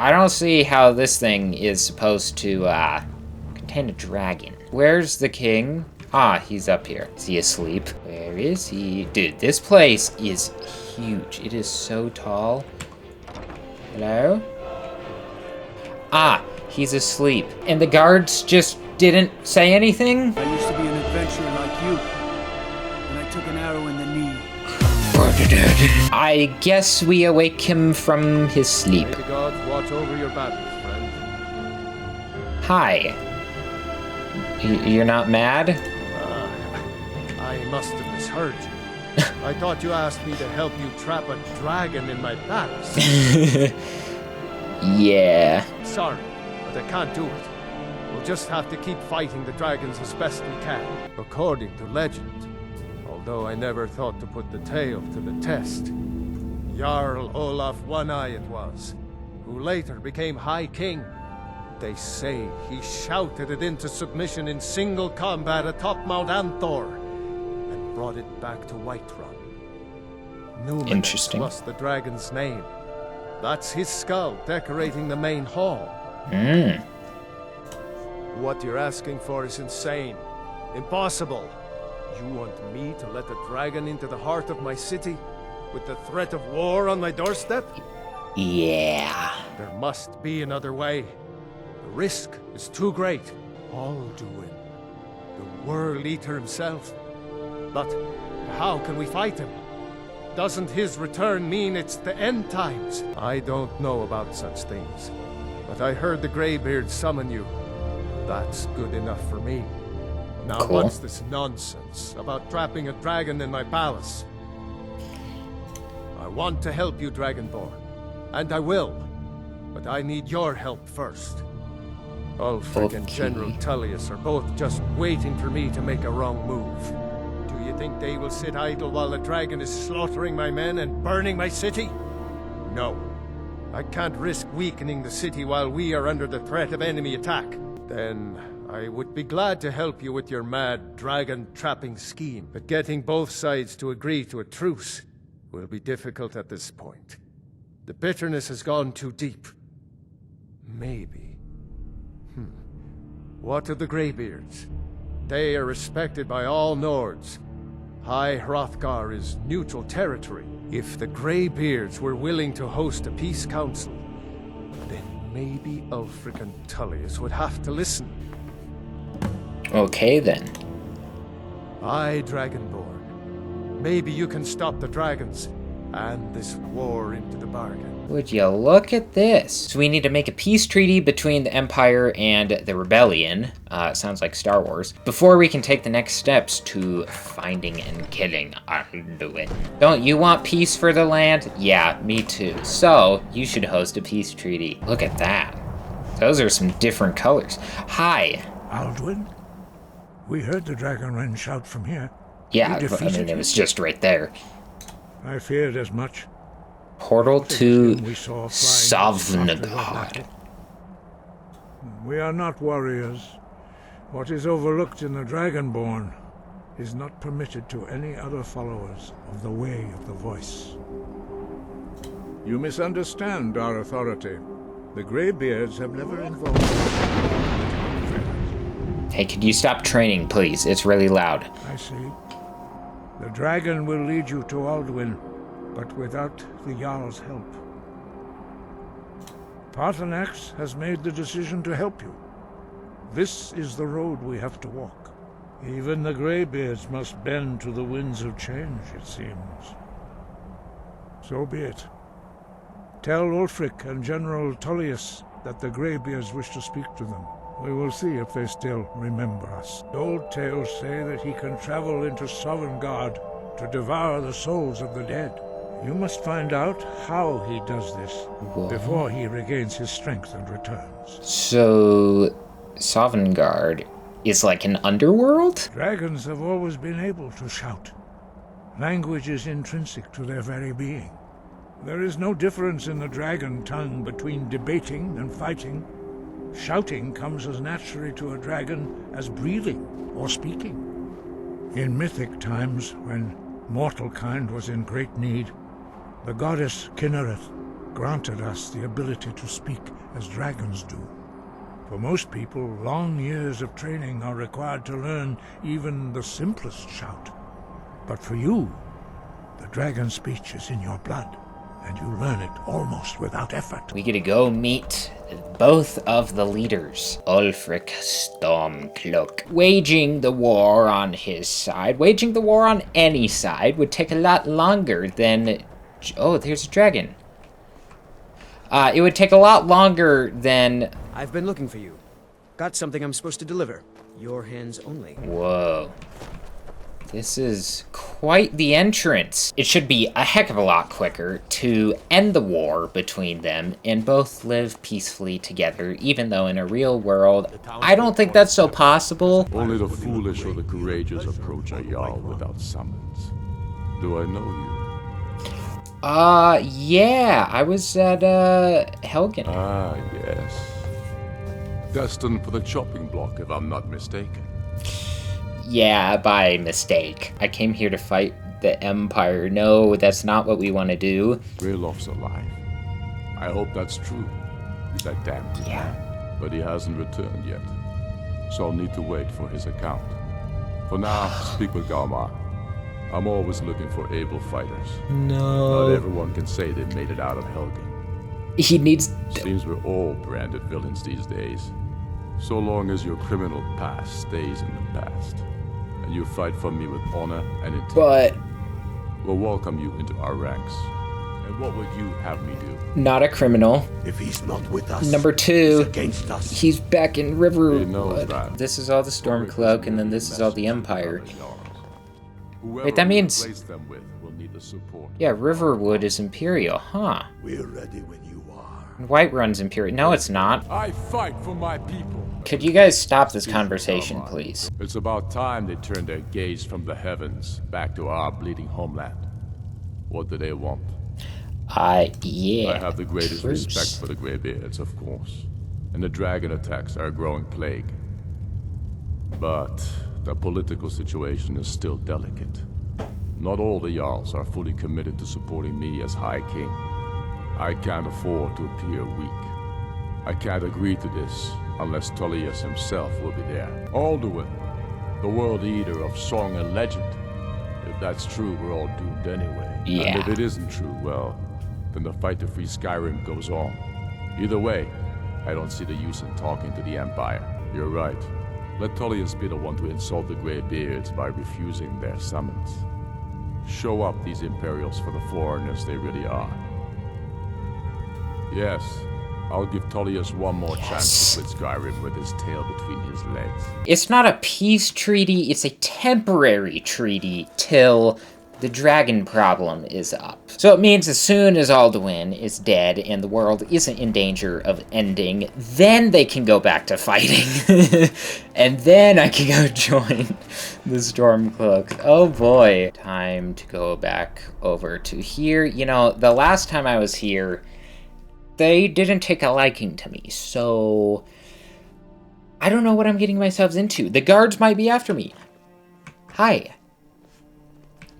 I don't see how this thing is supposed to, contain a dragon. Where's the king? Ah, he's up here. Is he asleep? Where is he? Dude, this place is huge. It is so tall. Hello? Ah, he's asleep. And the guards just didn't say anything? I used to be an adventurer like you, and I took an arrow in the knee. I guess we awake him from his sleep. May the gods watch over your battles, friend. Hi. You're not mad? I must have misheard you. I thought you asked me to help you trap a dragon in my palace. Yeah. Sorry, but I can't do it. We'll just have to keep fighting the dragons as best we can. According to legend, although I never thought to put the tale to the test, Jarl Olaf One-Eye it was, who later became High King. They say he shouted it into submission in single combat atop Mount Anthor, and brought it back to Whiterun. Interesting. Was the dragon's name. That's his skull decorating the main hall. What you're asking for is insane. Impossible. You want me to let a dragon into the heart of my city, with the threat of war on my doorstep? Yeah. There must be another way. The risk is too great. Alduin, the World Eater himself. But how can we fight him? Doesn't his return mean it's the end times? I don't know about such things, but I heard the Greybeard summon you. That's good enough for me. Now Cool. what's this nonsense about trapping a dragon in my palace? I want to help you, Dragonborn, and I will, but I need your help first. Ulfric and Okay. General Tullius are both just waiting for me to make a wrong move. Do you think they will sit idle while the dragon is slaughtering my men and burning my city? No. I can't risk weakening the city while we are under the threat of enemy attack. Then I would be glad to help you with your mad dragon-trapping scheme, but getting both sides to agree to a truce will be difficult at this point. The bitterness has gone too deep. Maybe. What of the Greybeards? They are respected by all Nords. High Hrothgar is neutral territory. If the Greybeards were willing to host a peace council, then maybe Ulfric and Tullius would have to listen. Okay then. Aye, Dragonborn. Maybe you can stop the dragons, and this war into the bargain. Would you look at this? So we need to make a peace treaty between the Empire and the Rebellion. Sounds like Star Wars. Before we can take the next steps to finding and killing Arduin. Don't you want peace for the land? Yeah, me too. So, you should host a peace treaty. Look at that. Those are some different colors. Hi. Alduin? We heard the Dragonren shout from here. Yeah, You I defeated mean, it him? was just right there. I feared as much. Portal to We saw flying after the Sovngarde. battle. We are not warriors. What is overlooked in the Dragonborn is not permitted to any other followers of the Way of the Voice. You misunderstand our authority. The Greybeards have never involved us. Hey, could you stop training, please? It's really loud. I see. The dragon will lead you to Alduin, but without the Jarl's help. Paarthurnax has made the decision to help you. This is the road we have to walk. Even the Greybeards must bend to the winds of change, it seems. So be it. Tell Ulfric and General Tullius that the Greybeards wish to speak to them. We will see if they still remember us. Old tales say that he can travel into Sovngarde to devour the souls of the dead. You must find out how he does this before he regains his strength and returns. So, Sovngarde is like an underworld? Dragons have always been able to shout. Language is intrinsic to their very being. There is no difference in the dragon tongue between debating and fighting. Shouting comes as naturally to a dragon as breathing or speaking. In mythic times, when mortal kind was in great need, the goddess Kinnereth granted us the ability to speak as dragons do. For most people, long years of training are required to learn even the simplest shout. But for you, the dragon speech is in your blood, and you learn it almost without effort. We get to go meet both of the leaders. Ulfric Stormcloak. Waging the war on his side, waging the war on any side, would take a lot longer than... Oh, there's a dragon. It would take a lot longer than... I've been looking for you. Got something I'm supposed to deliver. Your hands only. Whoa. This is quite the entrance. It should be a heck of a lot quicker to end the war between them and both live peacefully together, even though in a real world, I don't think that's so possible. Only the foolish or the courageous approach a Jarl without summons. Do I know you? Yeah, I was at, Helgen. Ah, yes. Destined for the chopping block, if I'm not mistaken. Yeah, by mistake. I came here to fight the Empire. No, that's not what we want to do. Greyloft's alive. I hope that's true. He's a damn good man, but he hasn't returned yet. So I'll need to wait for his account. For now, speak with Galmar. I'm always looking for able fighters. No. Not everyone can say they made it out of Helgen. He needs... Seems we're all branded villains these days. So long as your criminal past stays in the past, and you fight for me with honor and integrity, But... we'll welcome you into our ranks. And what would you have me do? Not a criminal. If he's not with us, Number he's two, against us. he's back in He knows Riverwood. that. This is all the Stormcloak, and then this is all the Empire. Whoever Wait, that we means... replace them with will need the support. Yeah, Riverwood is Imperial, huh? We're ready when you are. And Whiterun's Imperial. No, it's not. I fight for my people. Could you guys stop this conversation, please? It's about time they turned their gaze from the heavens back to our bleeding homeland. What do they want? Yeah. I have the greatest Troops. respect for the Greybeards, of course. And the dragon attacks are a growing plague. But the political situation is still delicate. Not all the Jarls are fully committed to supporting me as High King. I can't afford to appear weak. I can't agree to this unless Tullius himself will be there. Alduin, the world eater of song and legend. If that's true, we're all doomed anyway. Yeah. And if it isn't true, well, then the fight to free Skyrim goes on. Either way, I don't see the use in talking to the Empire. You're right. Let Tullius be the one to insult the Greybeards by refusing their summons. Show up these Imperials for the foreigners they really are. Yes, I'll give Tullius one more chance to quit Skyrim with his tail between his legs. It's not a peace treaty, it's a temporary treaty till the dragon problem is up. So it means as soon as Alduin is dead and the world isn't in danger of ending, then they can go back to fighting. And then I can go join the Stormcloaks. Oh boy. Time to go back over to here. You know, the last time I was here, they didn't take a liking to me, so I don't know what I'm getting myself into. The guards might be after me. Hi.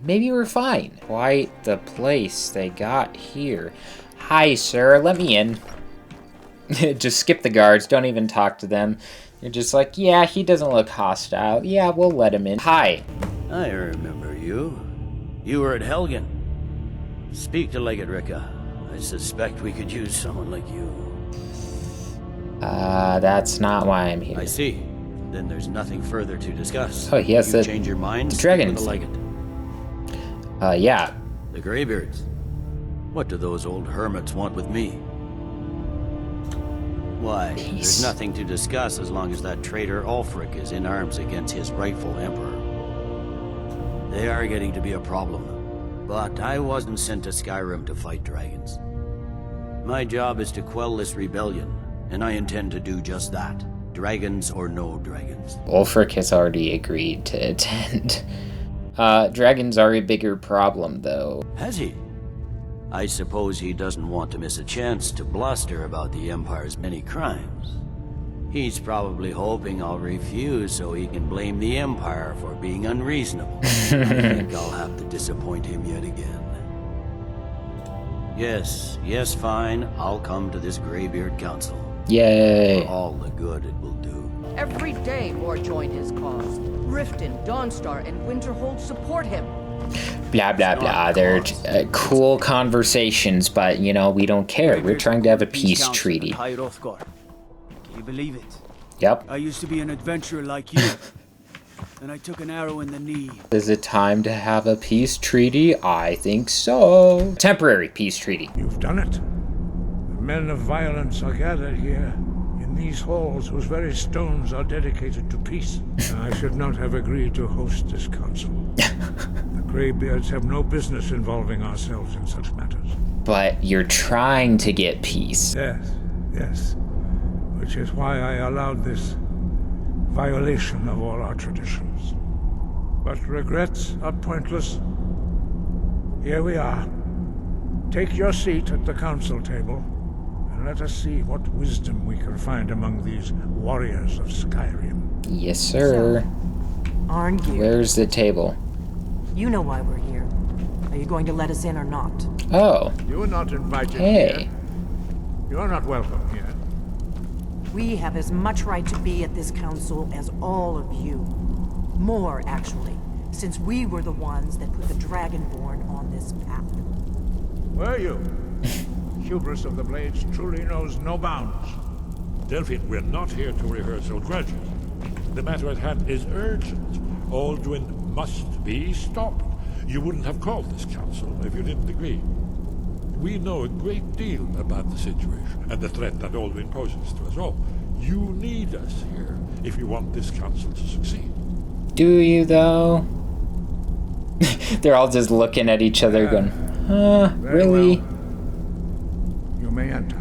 Maybe we're fine. Quite the place they got here. Hi, sir. Let me in. Just skip the guards. Don't even talk to them. You're just like, yeah, he doesn't look hostile. Yeah, we'll let him in. Hi. I remember you. You were at Helgen. Speak to Legate Ricka. I suspect we could use someone like you. That's not why I'm here. I see. Then there's nothing further to discuss. Oh, yes, you the- change your mind. the speak dragons. with the Legate. Yeah. The Greybeards. What do those old hermits want with me? Why, Peace. there's nothing to discuss as long as that traitor Ulfric is in arms against his rightful emperor. They are getting to be a problem, but I wasn't sent to Skyrim to fight dragons. My job is to quell this rebellion, and I intend to do just that. Dragons or no dragons. Ulfric has already agreed to attend. Dragons are a bigger problem, though. Has he? I suppose he doesn't want to miss a chance to bluster about the Empire's many crimes. He's probably hoping I'll refuse so he can blame the Empire for being unreasonable. I think I'll have to disappoint him yet again. Yes, fine. I'll come to this Greybeard Council. Yay. For all the good it will do. Every day more join his cause. Riften, Dawnstar, and Winterhold support him. Blah, blah, blah. They're cool conversations, but, you know, we don't care. We're trying to have a peace treaty. Can you believe it? Yep. I used to be an adventurer like you. Then I took an arrow in the knee. Is it time to have a peace treaty? I think so. Temporary peace treaty. You've done it. The men of violence are gathered here, in these halls whose very stones are dedicated to peace. I should not have agreed to host this council. The Greybeards have no business involving ourselves in such matters. But you're trying to get peace. Yes. Which is why I allowed this violation of all our traditions. But regrets are pointless. Here we are. Take your seat at the council table, and let us see what wisdom we can find among these warriors of Skyrim. Yes, sir. Arngeir, Where's the table? you know why we're here. Are you going to let us in or not? Oh, You are not invited hey. here. You are not welcome here. We have as much right to be at this council as all of you. More, actually, since we were the ones that put the Dragonborn on this path. Were you? Hubris of the Blades truly knows no bounds. Delphine, we're not here to rehearse old grudges. The matter at hand is urgent. Alduin must be stopped. You wouldn't have called this council if you didn't agree. We know a great deal about the situation and the threat that Alduin poses to us all. You need us here if you want this council to succeed. Do you, though? They're all just looking at each other going, Very really? well. You may enter.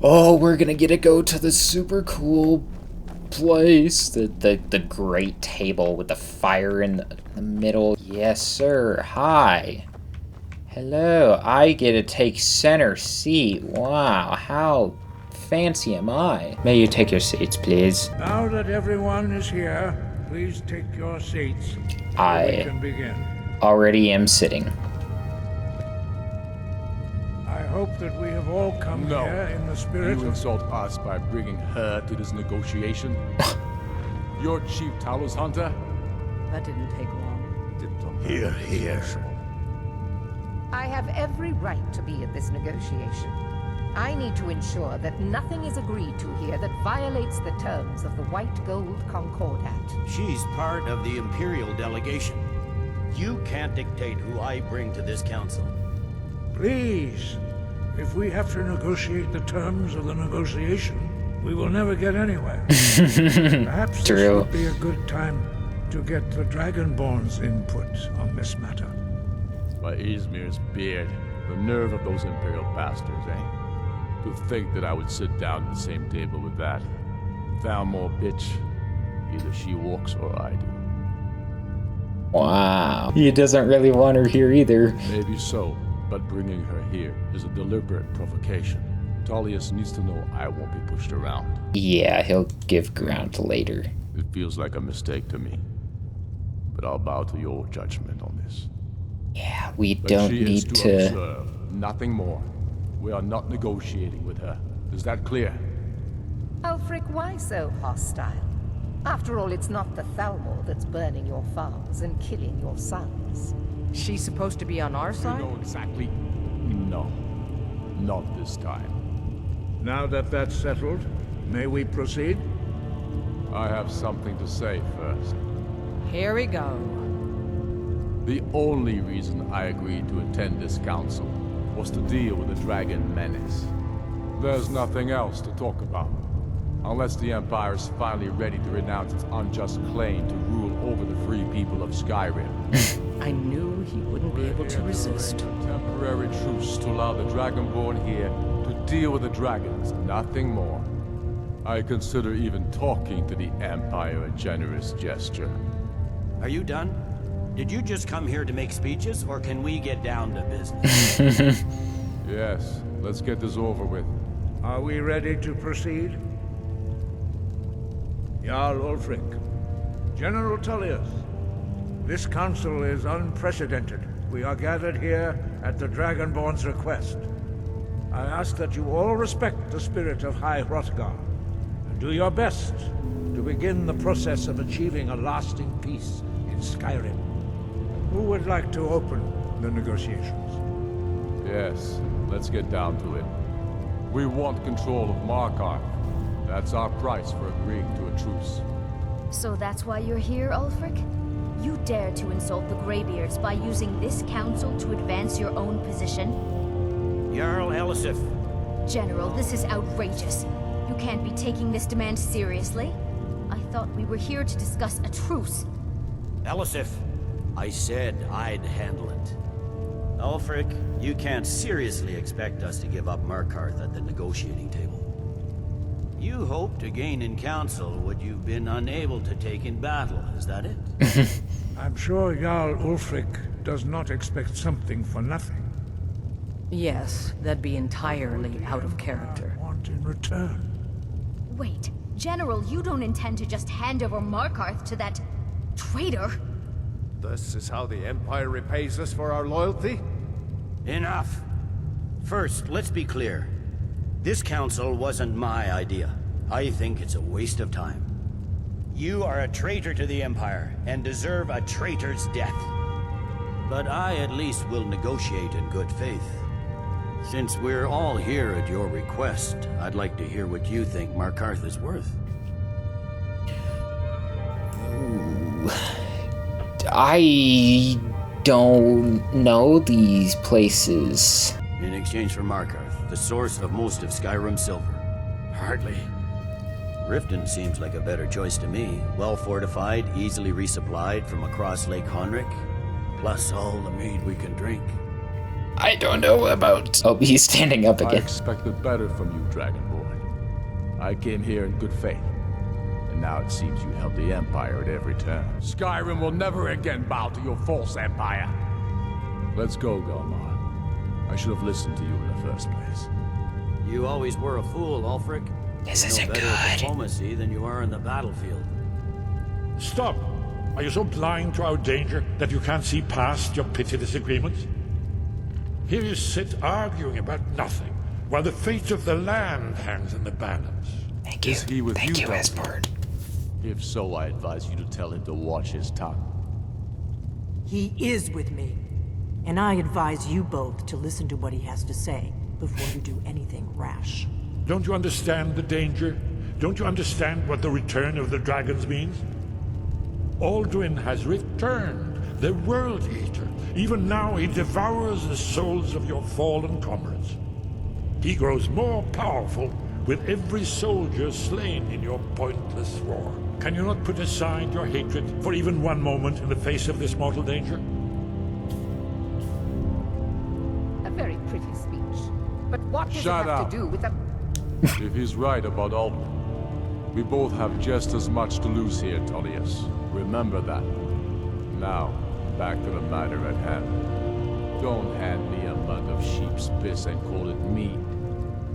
Oh, we're gonna get to go to the super cool place. The great table with the fire in the middle. Yes, sir. Hi. Hello. I get to take center seat. Wow, how fancy am I? May you take your seats, please? Now that everyone is here, please take your seats. We I can begin. already am sitting. I hope that we have all come No. here in the spirit You of... insult us by bringing her to this negotiation? You're Chief Talos Hunter? That didn't take long. Here, here. I have every right to be at this negotiation. I need to ensure that nothing is agreed to here that violates the terms of the White Gold Concordat. She's part of the Imperial delegation. You can't dictate who I bring to this council. Please, if we have to negotiate the terms of the negotiation, we will never get anywhere. Perhaps this True. would be a good time to get the Dragonborn's input on this matter. By Izmir's beard, the nerve of those Imperial bastards, eh? To think that I would sit down at the same table with that Thalmor bitch. Either she walks or I do. Wow. He doesn't really want her here either. Maybe so, but bringing her here is a deliberate provocation. Tullius needs to know I won't be pushed around. Yeah, he'll give ground later. It feels like a mistake to me. But I'll bow to your judgment on this. Yeah, we But don't she is need to to... observe, nothing more. We are not negotiating with her. Is that clear? Ulfric, why so hostile? After all, it's not the Thalmor that's burning your farms and killing your sons. She's supposed to be on our You side? know exactly. No. Not this time. Now that that's settled, may we proceed? I have something to say first. Here we go. The only reason I agreed to attend this council was to deal with the dragon menace. There's nothing else to talk about. Unless the Empire is finally ready to renounce its unjust claim to rule over the free people of Skyrim. I knew he wouldn't be able to resist. A temporary truce to allow the Dragonborn here to deal with the dragons, nothing more. I consider even talking to the Empire a generous gesture. Are you done? Did you just come here to make speeches, or can we get down to business? Yes, let's get this over with. Are we ready to proceed? Jarl Ulfric, General Tullius, this council is unprecedented. we are gathered here at the Dragonborn's request. I ask that you all respect the spirit of High Hrothgar, and do your best to begin the process of achieving a lasting peace in Skyrim. Who would like to open the negotiations? Yes, let's get down to it. We want control of Markarth. That's our price for agreeing to a truce. So that's why you're here, Ulfric? You dare to insult the Greybeards by using this council to advance your own position? Jarl Elisif. General, this is outrageous. You can't be taking this demand seriously. I thought we were here to discuss a truce. Elisif, I said I'd handle it. Ulfric, you can't seriously expect us to give up Markarth at the negotiating table. You hope to gain in council what you've been unable to take in battle, is that it? I'm sure Jarl Ulfric does not expect something for nothing. Yes, that'd be entirely out of character. I want in return. Wait, General, you don't intend to just hand over Markarth to that traitor? This is how the Empire repays us for our loyalty? Enough. First, let's be clear. This council wasn't my idea. I think it's a waste of time. You are a traitor to the Empire, and deserve a traitor's death. But I at least will negotiate in good faith. Since we're all here at your request, I'd like to hear what you think Markarth is worth. Ooh. I don't know these places. In exchange for Markarth, the source of most of Skyrim's silver. Hardly. Riften seems like a better choice to me. Well fortified, easily resupplied from across Lake Honric. Plus all the mead we can drink. I don't know about... Oh, he's standing up I again. expected better from you, Dragonborn. I came here in good faith. And now it seems you help the Empire at every turn. Skyrim will never again bow to your false empire. Let's go, Galmar. I should have listened to you in the first place. You always were a fool, Ulfric. This You're isn't no better at good. diplomacy than you are in the battlefield. Stop! Are you so blind to our danger that you can't see past your petty disagreements? Here you sit arguing about nothing, while the fate of the land hangs in the balance. Thank you. Is he with Thank you, Dalton? Esport. If so, I advise you to tell him to watch his tongue. He is with me. And I advise you both to listen to what he has to say before you do anything rash. Don't you understand the danger? Don't you understand what the return of the dragons means? Alduin has returned, the World Eater. Even now he devours the souls of your fallen comrades. He grows more powerful with every soldier slain in your pointless war. Can you not put aside your hatred for even one moment in the face of this mortal danger? A very pretty speech. But what does Shut it have up. to do with the... If he's right about Alduin, we both have just as much to lose here, Tullius. Remember that. Now, back to the matter at hand. Don't hand me a mug of sheep's piss and call it mead.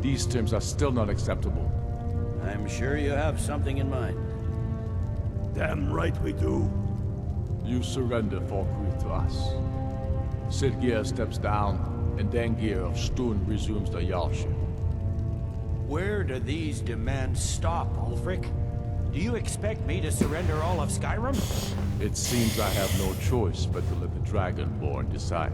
These terms are still not acceptable. I'm sure you have something in mind. Damn right we do. You surrender Falkreath to us. Sidgeir steps down, and Dengir of Stun resumes the Jarlship. Where do these demands stop, Ulfric? Do you expect me to surrender all of Skyrim? It seems I have no choice but to let the Dragonborn decide.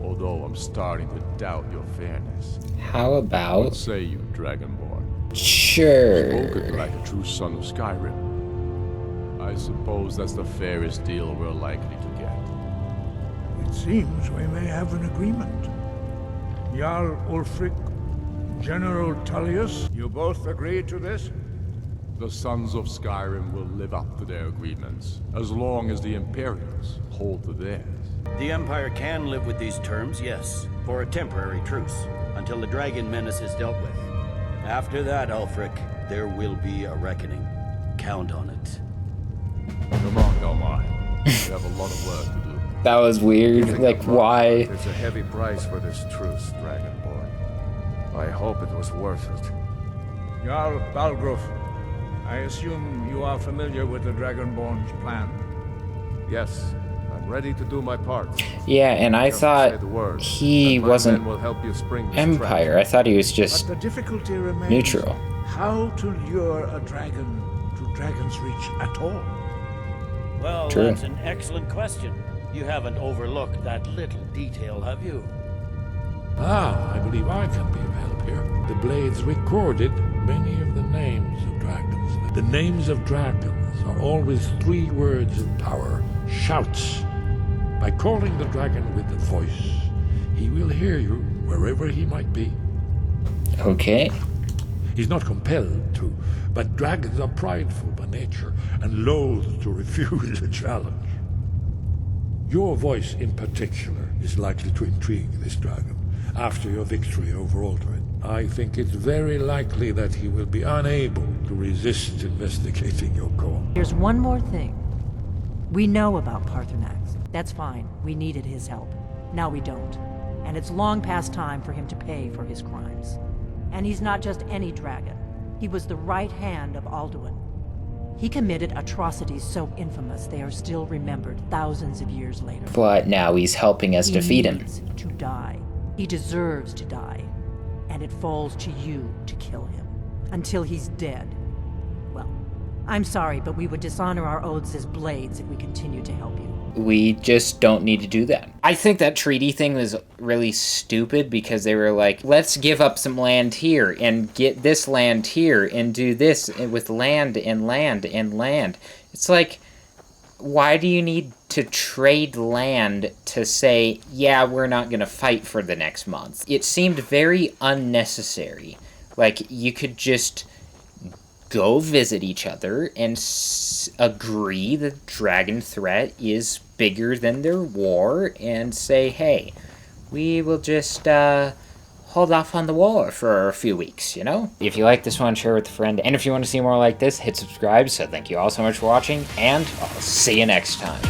Although I'm starting to doubt your fairness. How What about... say you, Dragonborn? Sure. Spoken like a true son of Skyrim. I suppose that's the fairest deal we're likely to get. It seems we may have an agreement. Jarl Ulfric, General Tullius, you both agree to this? The sons of Skyrim will live up to their agreements, as long as the Imperials hold to theirs. The Empire can live with these terms, yes, for a temporary truce, until the dragon menace is dealt with. After that, Ulfric, there will be a reckoning. Count on it. Come on, Galmar. We have a lot of work to do. That was weird. Like, why? It's a heavy price for this truce, Dragonborn. I hope it was worth it. Jarl Balgruuf, I assume you are familiar with the Dragonborn's plan. Yes, I'm ready to do my part. Yeah, and I Just say thought the word, he and my wasn't men will help you spring this Empire. trap. I thought he was just But the difficulty remains neutral. how to lure a dragon to Dragon's Reach at all. Well, True. that's an excellent question. You haven't overlooked that little detail, have you? Ah, I believe I can be of help here. The Blades recorded many of the names of dragons. The names of dragons are always 3 words of power, shouts. By calling the dragon with the voice, he will hear you wherever he might be. okay. He's not compelled to, but dragons are prideful by nature and loath to refuse a challenge. Your voice in particular is likely to intrigue this dragon after your victory over Aldrin. I think it's very likely that he will be unable to resist investigating your call. Here's one more thing. We know about Parthenax. That's fine. We needed his help. Now we don't. And it's long past time for him to pay for his crimes. And he's not just any dragon. He was the right hand of Alduin. He committed atrocities so infamous they are still remembered thousands of years later. But now he's helping us defeat him. He needs to die. He deserves to die. And it falls to you to kill him. Until he's dead. Well, I'm sorry, but we would dishonor our oaths as Blades if we continue to help you. We just don't need to do that. I think that treaty thing was really stupid because they were like, let's give up some land here and get this land here and do this with land and land and land. It's like, why do you need to trade land to say, yeah, we're not going to fight for the next month? It seemed very unnecessary. Like, you could just go visit each other and agree the dragon threat is bigger than their war and say, hey, we will just hold off on the war for a few weeks, you know? If you like this one, share with a friend. And if you want to see more like this, hit subscribe. So thank you all so much for watching, and I'll see you next time.